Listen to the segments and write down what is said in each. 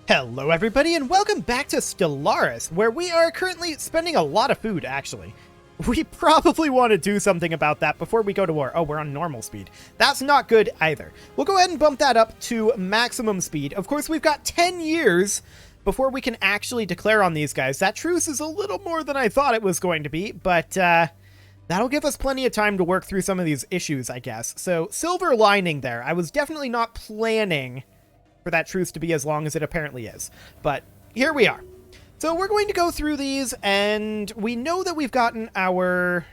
Hello everybody and welcome back to Stellaris, where we are currently spending a lot of food, actually. We probably want to do something about that before we go to war. Oh, we're on normal speed. That's not good either. We'll go ahead and bump that up to maximum speed. Of course, we've got 10 years before we can actually declare on these guys. That truce is a little more than I thought it was going to be, but that'll give us plenty of time to work through some of these issues, I guess. So, silver lining there. I was definitely not planning for that truce to be as long as it apparently is. But here we are. So we're going to go through these, and we know that we've gotten our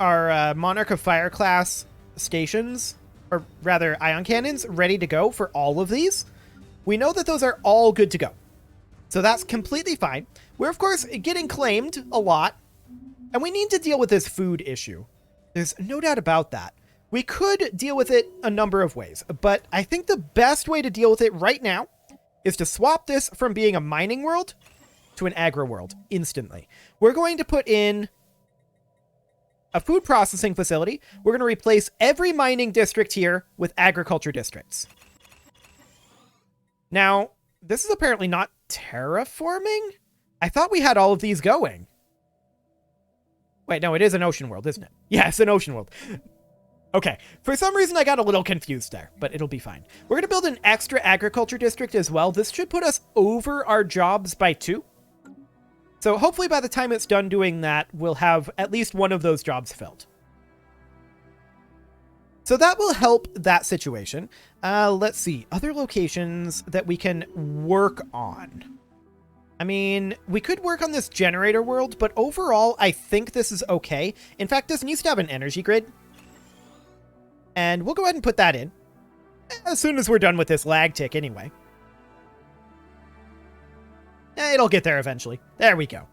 Monarch of Fire class stations, or rather ion cannons, ready to go for all of these. We know that those are all good to go. So that's completely fine. We're, of course, getting claimed a lot, and we need to deal with this food issue. There's no doubt about that. We could deal with it a number of ways, but I think the best way to deal with it right now is to swap this from being a mining world to an agro world instantly. We're going to put in a food processing facility. We're going to replace every mining district here with agriculture districts. Now, this is apparently not terraforming. I thought we had all of these going. Wait, no, it is an ocean world, isn't it? Yeah, it's an ocean world. Okay, for some reason I got a little confused there, but it'll be fine. We're going to build an extra agriculture district as well. This should put us over our jobs by 2. So hopefully by the time it's done doing that, we'll have at least one of those jobs filled. So that will help that situation. Let's see, other locations that we can work on. I mean, we could work on this generator world, but overall I think this is okay. In fact, this needs to have an energy grid. And we'll go ahead and put that in as soon as we're done with this lag tick anyway. It'll get there eventually. There we go.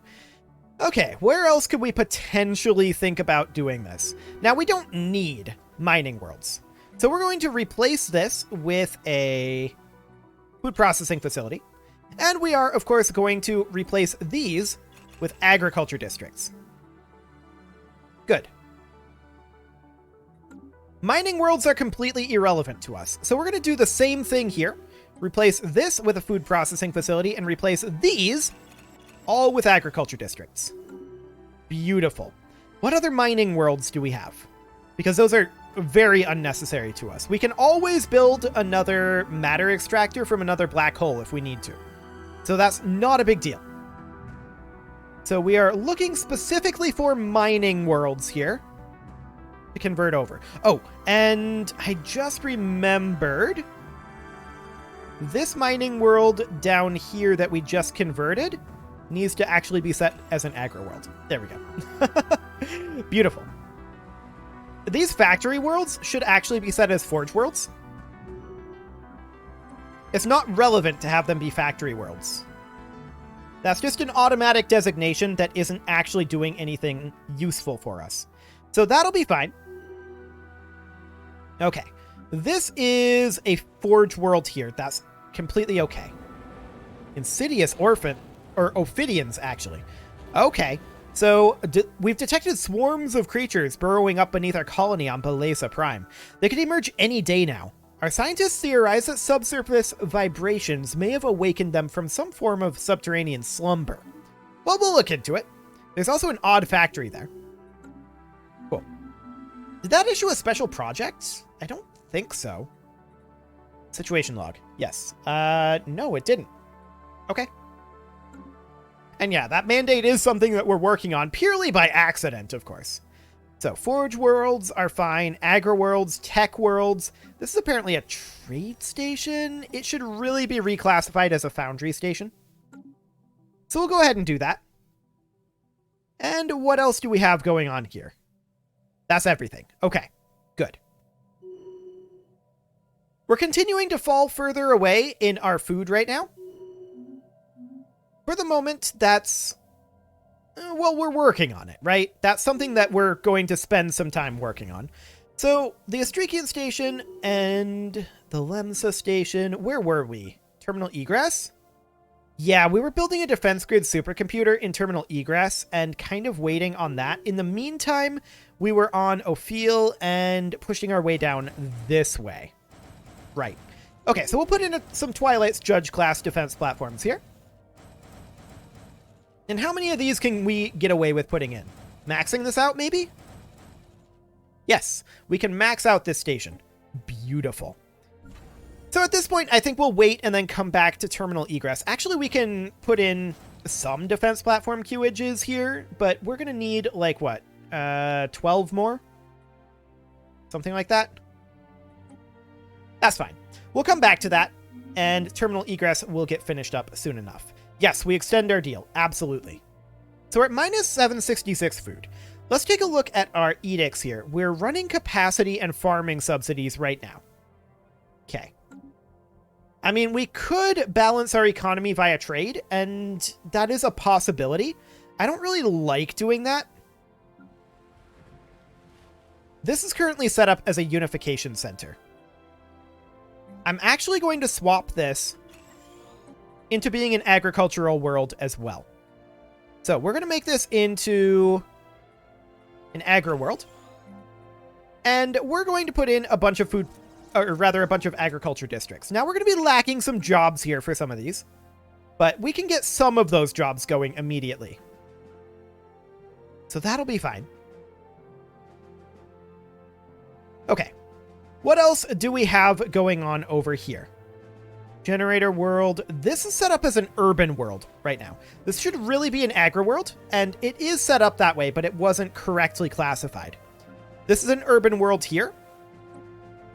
Okay, where else could we potentially think about doing this? Now, we don't need mining worlds. So we're going to replace this with a food processing facility. And we are, of course, going to replace these with agriculture districts. Good. Mining worlds are completely irrelevant to us, so we're going to do the same thing here. Replace this with a food processing facility and replace these all with agriculture districts. Beautiful. What other mining worlds do we have? Because those are very unnecessary to us. We can always build another matter extractor from another black hole if we need to. So that's not a big deal. So we are looking specifically for mining worlds here to convert over. Oh, and I just remembered this mining world down here that we just converted needs to actually be set as an agro world. There we go. Beautiful. These factory worlds should actually be set as forge worlds. It's not relevant to have them be factory worlds. That's just an automatic designation that isn't actually doing anything useful for us. So that'll be fine. Okay. This is a forge world here. That's completely okay. Insidious orphan, or ophidians, actually. Okay. So we've detected swarms of creatures burrowing up beneath our colony on Balesa Prime. They could emerge any day now. Our scientists theorize that subsurface vibrations may have awakened them from some form of subterranean slumber. Well, we'll look into it. There's also an odd factory there. Cool. Did that issue a special project? I don't think so. Situation log. Yes. No, it didn't. Okay. And yeah, that mandate is something that we're working on purely by accident, of course. So forge worlds are fine. Agro worlds, tech worlds. This is apparently a trade station. It should really be reclassified as a foundry station. So we'll go ahead and do that. And what else do we have going on here? That's everything. Okay, good. We're continuing to fall further away in our food right now. For the moment, that's... well, we're working on it, right? That's something that we're going to spend some time working on. So, the Astrikian station and the Lemsa station, where were we? Terminal egress? Yeah, we were building a defense grid supercomputer in terminal egress and kind of waiting on that. In the meantime, we were on Ophil and pushing our way down this way. Right. Okay, so we'll put in some Twilight's Judge class defense platforms here. And how many of these can we get away with putting in? Maxing this out, maybe? Yes, we can max out this station. Beautiful. So at this point, I think we'll wait and then come back to terminal egress. Actually, we can put in some defense platform queuages here, but we're going to need, like, what? 12 more? Something like that? That's fine. We'll come back to that, and terminal egress will get finished up soon enough. Yes, we extend our deal. Absolutely. So we're at minus 766 food. Let's take a look at our edicts here. We're running capacity and farming subsidies right now. Okay. I mean, we could balance our economy via trade, and that is a possibility. I don't really like doing that. This is currently set up as a unification center. I'm actually going to swap this into being an agricultural world as well. So we're going to make this into an agri world. And we're going to put in a bunch of food, or rather a bunch of agriculture districts. Now we're going to be lacking some jobs here for some of these, but we can get some of those jobs going immediately. So that'll be fine. Okay. What else do we have going on over here? Generator world. This is set up as an urban world right now. This should really be an agri world, and it is set up that way, but it wasn't correctly classified. This is an urban world here.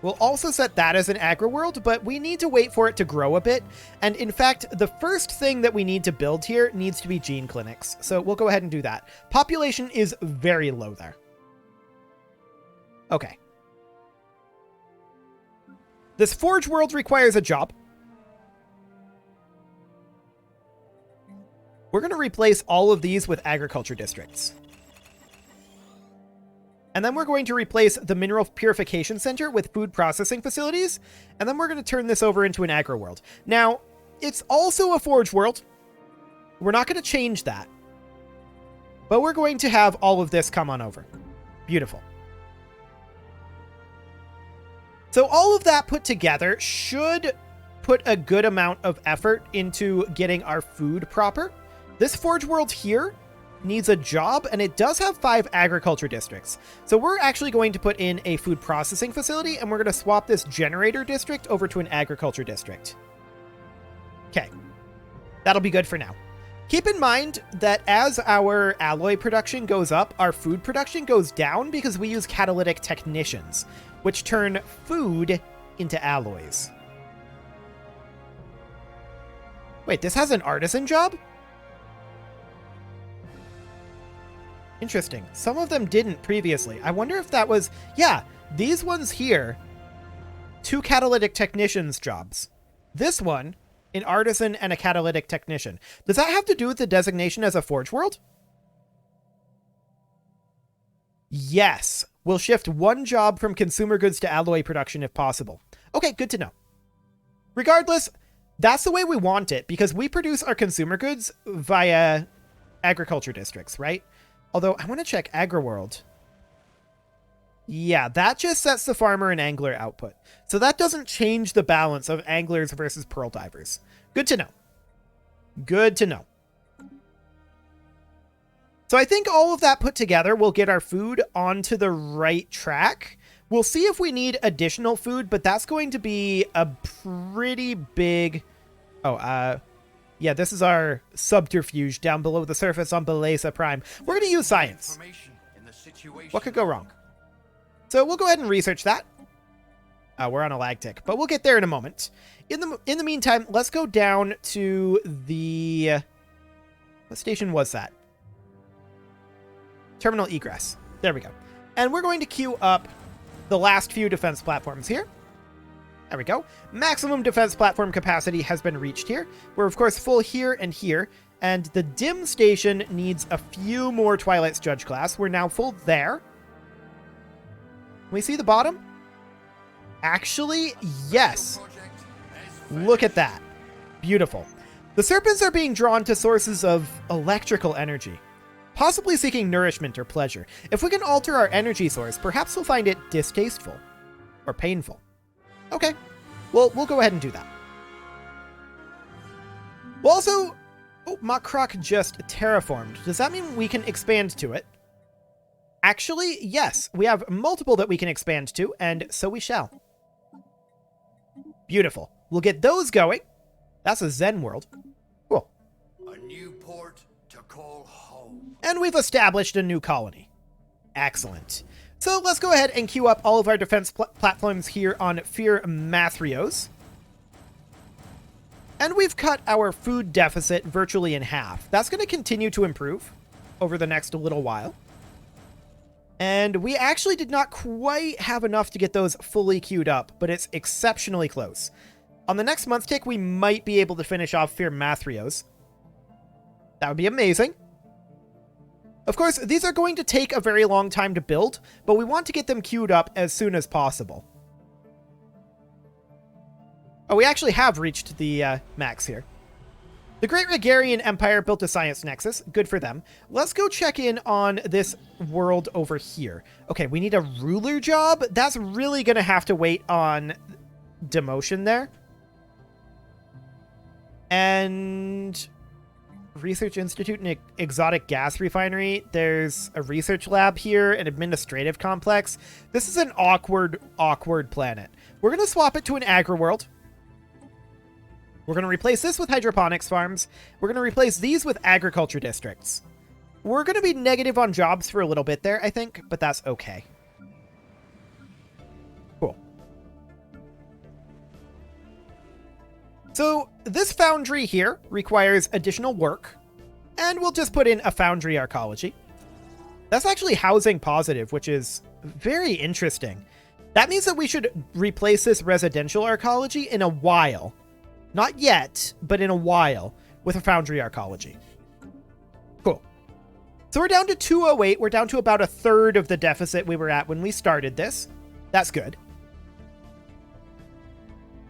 We'll also set that as an agri world, but we need to wait for it to grow a bit. And in fact, the first thing that we need to build here needs to be gene clinics. So we'll go ahead and do that. Population is very low there. Okay. This forge world requires a job. We're going to replace all of these with agriculture districts. And then we're going to replace the mineral purification center with food processing facilities. And then we're going to turn this over into an agri world. Now, it's also a forge world. We're not going to change that. But we're going to have all of this come on over. Beautiful. So all of that put together should put a good amount of effort into getting our food proper. This forge world here needs a job, and it does have 5 agriculture districts. So we're actually going to put in a food processing facility, and we're going to swap this generator district over to an agriculture district. Okay. That'll be good for now. Keep in mind that as our alloy production goes up, our food production goes down because we use catalytic technicians, which turn food into alloys. Wait, this has an artisan job? Interesting. Some of them didn't previously. I wonder if that was... Yeah, these ones here, 2 catalytic technicians jobs. This one, an artisan and a catalytic technician. Does that have to do with the designation as a forge world? Yes. We'll shift 1 job from consumer goods to alloy production if possible. Okay, good to know. Regardless, that's the way we want it because we produce our consumer goods via agriculture districts, right? Although I want to check AgriWorld. Yeah, that just sets the farmer and angler output. So that doesn't change the balance of anglers versus pearl divers. Good to know. Good to know. So I think all of that put together will get our food onto the right track. We'll see if we need additional food, but that's going to be a pretty big... yeah, this is our subterfuge down below the surface on Beleza Prime. We're going to use science. What could go wrong? So we'll go ahead and research that. We're on a lag tick, but we'll get there in a moment. In the meantime, let's go down to the... What station was that? Terminal egress. There we go. And we're going to queue up the last few defense platforms here. There we go. Maximum defense platform capacity has been reached here. We're, of course, full here and here. And the dim station needs a few more Twilight's Judge class. We're now full there. Can we see the bottom? Actually, yes. Look at that. Beautiful. The serpents are being drawn to sources of electrical energy, possibly seeking nourishment or pleasure. If we can alter our energy source, perhaps we'll find it distasteful or painful. Okay, we'll go ahead and do that. We'll also... Oh, Makrok just terraformed. Does that mean we can expand to it? Actually, yes. We have multiple that we can expand to, and so we shall. Beautiful. We'll get those going. That's a Zen world. Cool. A new port to call home. And we've established a new colony. Excellent. So let's go ahead and queue up all of our defense platforms here on Fear Mathrios. And we've cut our food deficit virtually in half. That's going to continue to improve over the next little while. And we actually did not quite have enough to get those fully queued up, but it's exceptionally close. On the next month tick, we might be able to finish off Fear Mathrios. That would be amazing. Of course, these are going to take a very long time to build, but we want to get them queued up as soon as possible. Oh, we actually have reached the max here. The Great Regarian Empire built a science nexus. Good for them. Let's go check in on this world over here. Okay, we need a ruler job. That's really going to have to wait on demotion there. And Research Institute and Exotic Gas Refinery. There's a research lab here, an administrative complex. This is an awkward planet. We're going to swap it to an agri world. We're going to replace this with hydroponics farms. We're going to replace these with agriculture districts. We're going to be negative on jobs for a little bit there, I think, but that's okay. Cool. So this foundry here requires additional work, and we'll just put in a foundry arcology. That's actually housing positive, which is very interesting. That means that we should replace this residential arcology in a while. Not yet, but in a while, with a foundry arcology. Cool. So we're down to 208. We're down to about a third of the deficit we were at when we started this. That's good.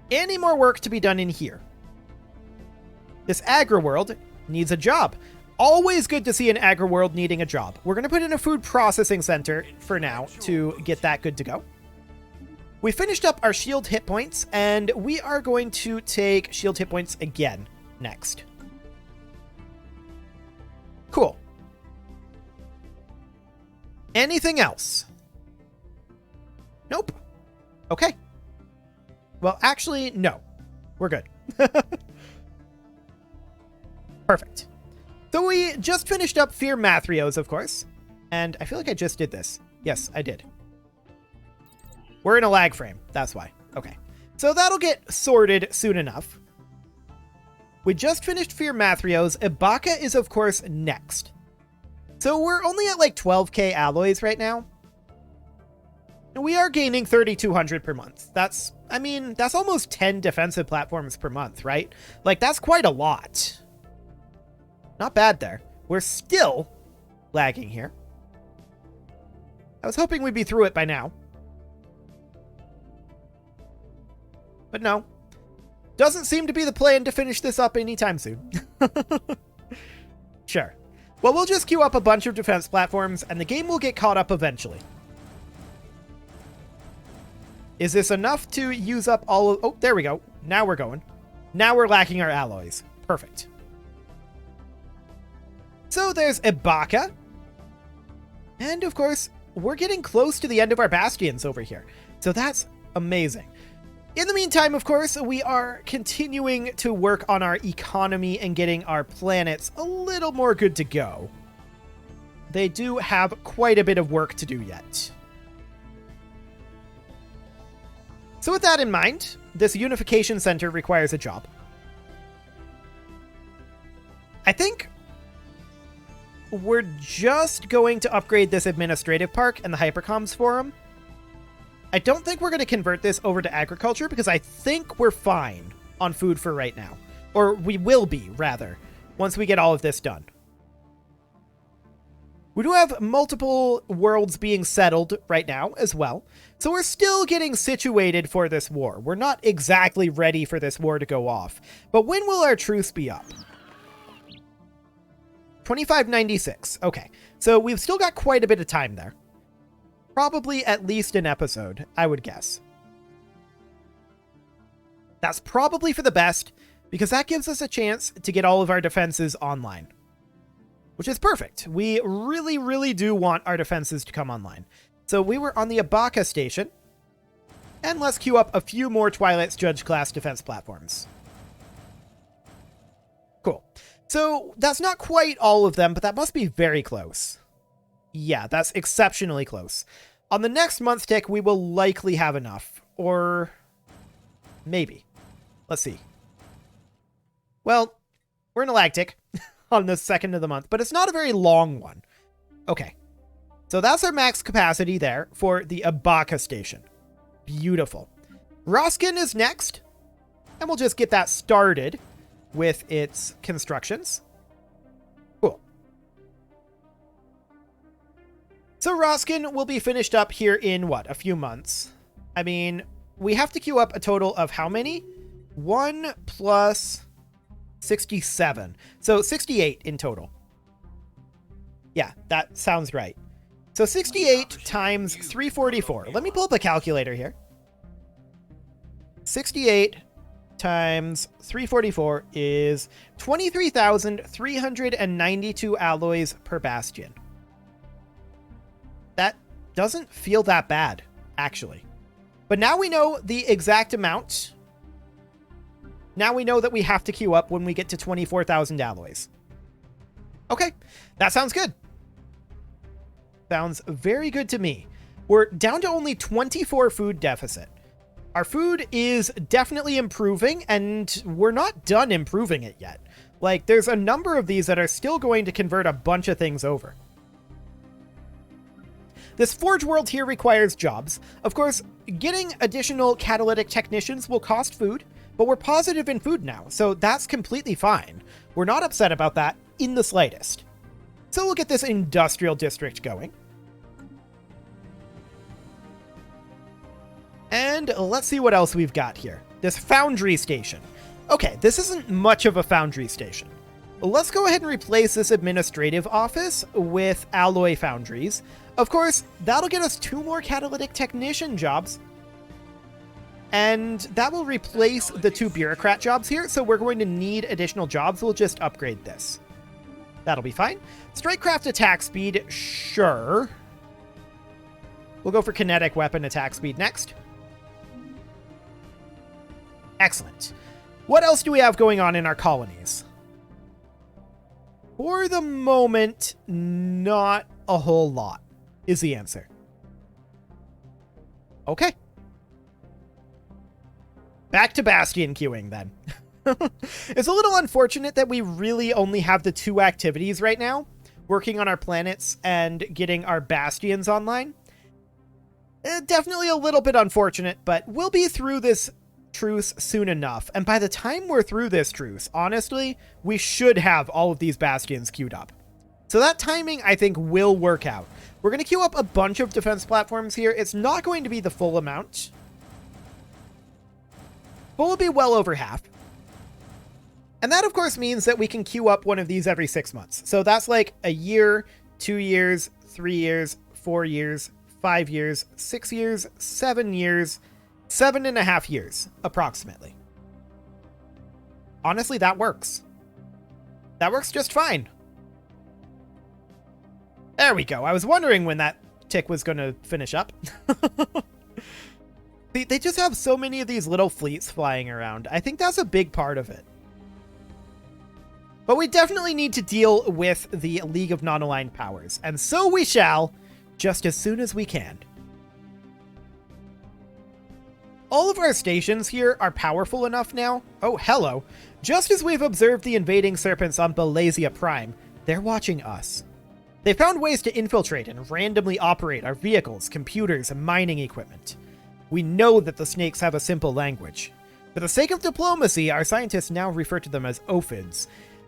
Any more work to be done in here? This agri-world needs a job. Always good to see an agri-world needing a job. We're going to put in a food processing center for now to get that good to go. We finished up our shield hit points, and we are going to take shield hit points again next. Cool. Anything else? Nope. Okay. Well, actually, no. We're good. Perfect. So we just finished up Fear Mathrios, of course. And I feel like I just did this. Yes, I did. We're in a lag frame. That's why. Okay. So that'll get sorted soon enough. We just finished Fear Mathrios. Ibaka is, of course, next. So we're only at like 12k alloys right now. We are gaining 3,200 per month. That's, I mean, that's almost 10 defensive platforms per month, right? Like, that's quite a lot. Not bad there. We're still lagging here. I was hoping we'd be through it by now. But no. Doesn't seem to be the plan to finish this up anytime soon. Sure. Well, we'll just queue up a bunch of defense platforms, and the game will get caught up eventually. Is this enough to use up all of... Oh, there we go. Now we're going. Now we're lacking our alloys. Perfect. So there's Ibaka. And, of course, we're getting close to the end of our bastions over here. So that's amazing. In the meantime, of course, we are continuing to work on our economy and getting our planets a little more good to go. They do have quite a bit of work to do yet. So with that in mind, this unification center requires a job. I think we're just going to upgrade this administrative park and the hypercoms forum. I don't think we're going to convert this over to agriculture because I think we're fine on food for right now. Or we will be, rather, once we get all of this done. We do have multiple worlds being settled right now as well. So we're still getting situated for this war. We're not exactly ready for this war to go off. But when will our truce be up? 2596. Okay. So we've still got quite a bit of time there. Probably at least an episode, I would guess. That's probably for the best, because that gives us a chance to get all of our defenses online, which is perfect. We really, really do want our defenses to come online. So we were on the Abaca station, and let's queue up a few more Twilight's Judge class defense platforms. Cool. So that's not quite all of them, but that must be very close. Yeah, that's exceptionally close. On the next month tick, we will likely have enough, or maybe. Let's see. Well, we're in a lag tick on the 2nd of the month, but it's not a very long one. Okay. So that's our max capacity there for the Abaca station. Beautiful. Roskin is next, and we'll just get that started with its constructions. Cool. So Roskin will be finished up here in, what, a few months? I mean, we have to queue up a total of how many? 1 plus 67. So 68 in total. Yeah, that sounds right. So 68 times 344. Let me pull up a calculator here. 68 times 344 is 23,392 alloys per bastion. That doesn't feel that bad, actually. But now we know the exact amount. Now we know that we have to queue up when we get to 24,000 alloys. Okay, that sounds good. Sounds very good to me. We're down to only 24 food deficit. Our food is definitely improving, and we're not done improving it yet. Like, there's a number of these that are still going to convert a bunch of things over. This Forge world here requires jobs. Of course, getting additional catalytic technicians will cost food, but we're positive in food now, so that's completely fine. We're not upset about that in the slightest. So we'll get this industrial district going. And let's see what else we've got here. This foundry station. Okay, this isn't much of a foundry station. Let's go ahead and replace this administrative office with alloy foundries. Of course, that'll get us 2 more catalytic technician jobs. And that will replace the 2 bureaucrat jobs here, so we're going to need additional jobs. We'll just upgrade this. That'll be fine. Strikecraft attack speed, sure. We'll go for kinetic weapon attack speed next. Excellent. What else do we have going on in our colonies? For the moment, not a whole lot is the answer. Okay. Back to Bastion queuing then. It's a little unfortunate that we really only have the 2 activities right now, working on our planets and getting our Bastions online. Definitely a little bit unfortunate, but we'll be through this truce soon enough. And by the time we're through this truce, honestly, we should have all of these Bastions queued up. So that timing, I think, will work out. We're going to queue up a bunch of defense platforms here. It's not going to be the full amount, but we'll be well over half. And that, of course, means that we can queue up one of these every 6 months. So that's like a year, 2 years, 3 years, 4 years, 5 years, 6 years, 7 years, 7.5 years, approximately. Honestly, that works. That works just fine. There we go. I was wondering when that tick was going to finish up. They just have so many of these little fleets flying around. I think that's a big part of it. But we definitely need to deal with the League of Non-Aligned Powers, and so we shall, just as soon as we can. All of our stations here are powerful enough now. Oh, hello. Just as we've observed the invading serpents on Balasia Prime, they're watching us. They found ways to infiltrate and randomly operate our vehicles, computers, and mining equipment. We know that the snakes have a simple language. For the sake of diplomacy, our scientists now refer to them as ophids.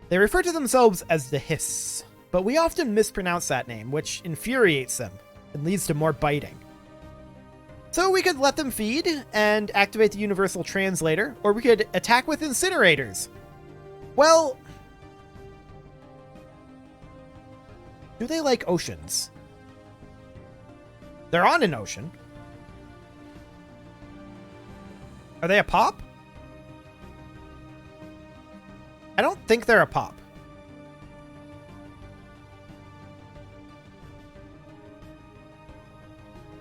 They refer to themselves as the Hiss, but we often mispronounce that name, which infuriates them and leads to more biting. So we could let them feed and activate the Universal Translator, or we could attack with incinerators. Well, do they like oceans? They're on an ocean. Are they a pop? I don't think they're a pop.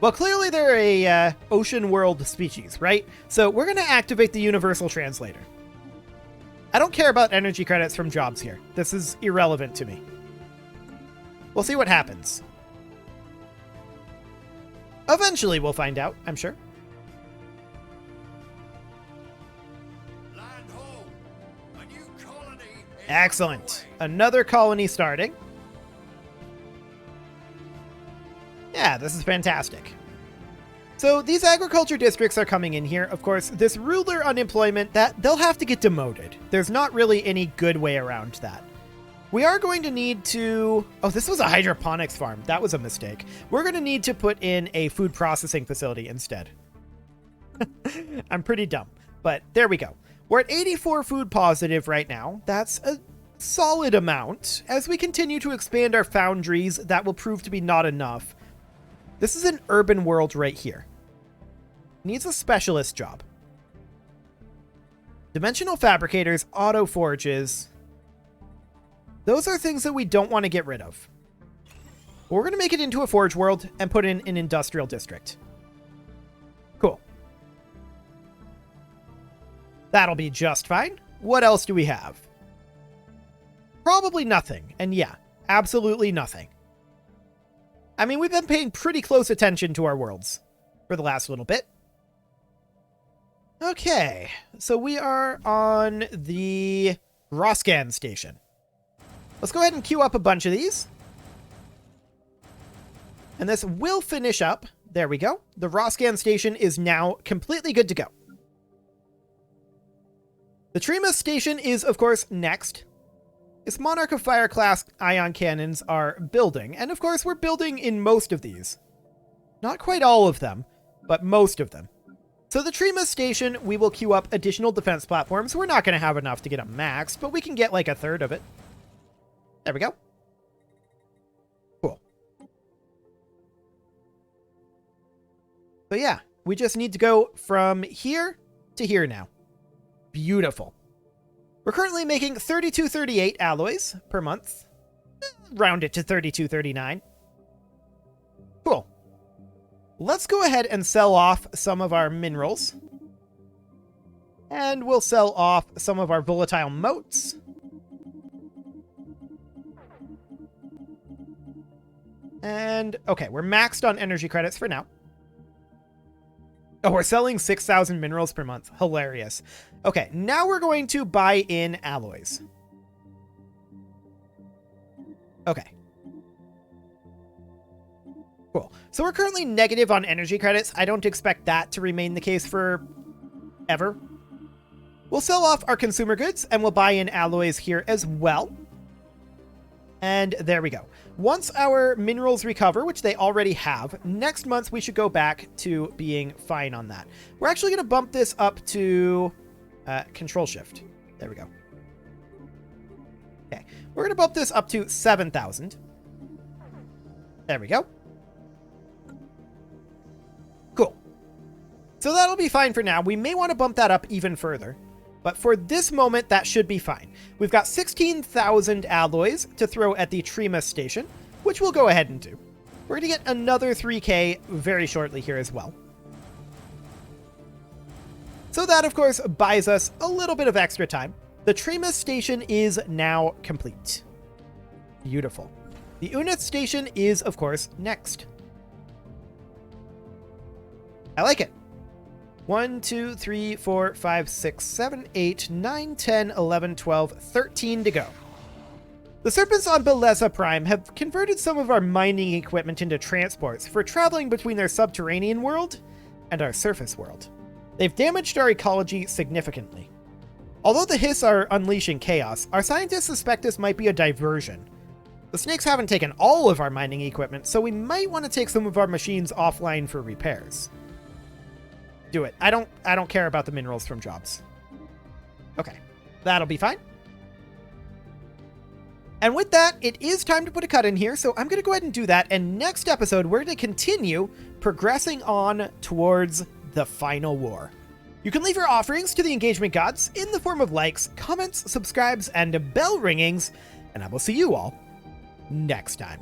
Well, clearly they're a ocean world species, right? So we're going to activate the universal translator. I don't care about energy credits from jobs here. This is irrelevant to me. We'll see what happens. Eventually we'll find out, I'm sure. Land ho! A new colony is Excellent. underway. Another colony starting. Yeah, this is fantastic. So these agriculture districts are coming in here. Of course, this ruler unemployment, that they'll have to get demoted. There's not really any good way around that. We are going to need to... Oh, this was a hydroponics farm. That was a mistake. We're going to need to put in a food processing facility instead. I'm pretty dumb, but there we go. We're at 84 food positive right now. That's a solid amount. As we continue to expand our foundries, that will prove to be not enough. This is an urban world right here. Needs a specialist job. Dimensional fabricators, auto forges. Those are things that we don't want to get rid of. We're going to make it into a forge world and put in an industrial district. Cool. That'll be just fine. What else do we have? Probably nothing. And yeah, absolutely nothing. I mean, we've been paying pretty close attention to our worlds for the last little bit. Okay, so we are on the Roscan station. Let's go ahead and queue up a bunch of these. And this will finish up. There we go. The Roscan station is now completely good to go. The Trima station is, of course, next. Its Monarch of Fire class ion cannons are building, and of course we're building in most of these. Not quite all of them, but most of them. So the Trima station, we will queue up additional defense platforms. We're not going to have enough to get a max, but we can get like a third of it. There we go. Cool. So yeah, we just need to go from here to here now. Beautiful. We're currently making 3238 alloys per month. Round it to 3239. Cool. Let's go ahead and sell off some of our minerals. And we'll sell off some of our volatile motes. And, okay, we're maxed on energy credits for now. Oh, we're selling 6,000 minerals per month. Hilarious. Okay, now we're going to buy in alloys. Okay. Cool. So we're currently negative on energy credits. I don't expect that to remain the case for ever. We'll sell off our consumer goods and we'll buy in alloys here as well. And there we go. Once our minerals recover, which they already have, next month we should go back to being fine on that. We're actually going to bump this up to control shift. There we go. Okay. We're going to bump this up to 7,000. There we go. Cool. So that'll be fine for now. We may want to bump that up even further. But for this moment, that should be fine. We've got 16,000 alloys to throw at the Trima station, which we'll go ahead and do. We're going to get another 3K very shortly here as well. So that, of course, buys us a little bit of extra time. The Trima station is now complete. Beautiful. The Unith station is, of course, next. I like it. 1, 2, 3, 4, 5, 6, 7, 8, 9, 10, 11, 12, 13 to go. The Serpents on Beleza Prime have converted some of our mining equipment into transports for traveling between their subterranean world and our surface world. They've damaged our ecology significantly. Although the Hiss are unleashing chaos, our scientists suspect this might be a diversion. The Snakes haven't taken all of our mining equipment, so we might want to take some of our machines offline for repairs. Do it. I don't care about the minerals from jobs. Okay. That'll be fine. And with that, it is time to put a cut in here, so I'm going to go ahead and do that, and next episode, we're going to continue progressing on towards the final war. You can leave your offerings to the engagement gods in the form of likes, comments, subscribes, and bell ringings, and I will see you all next time.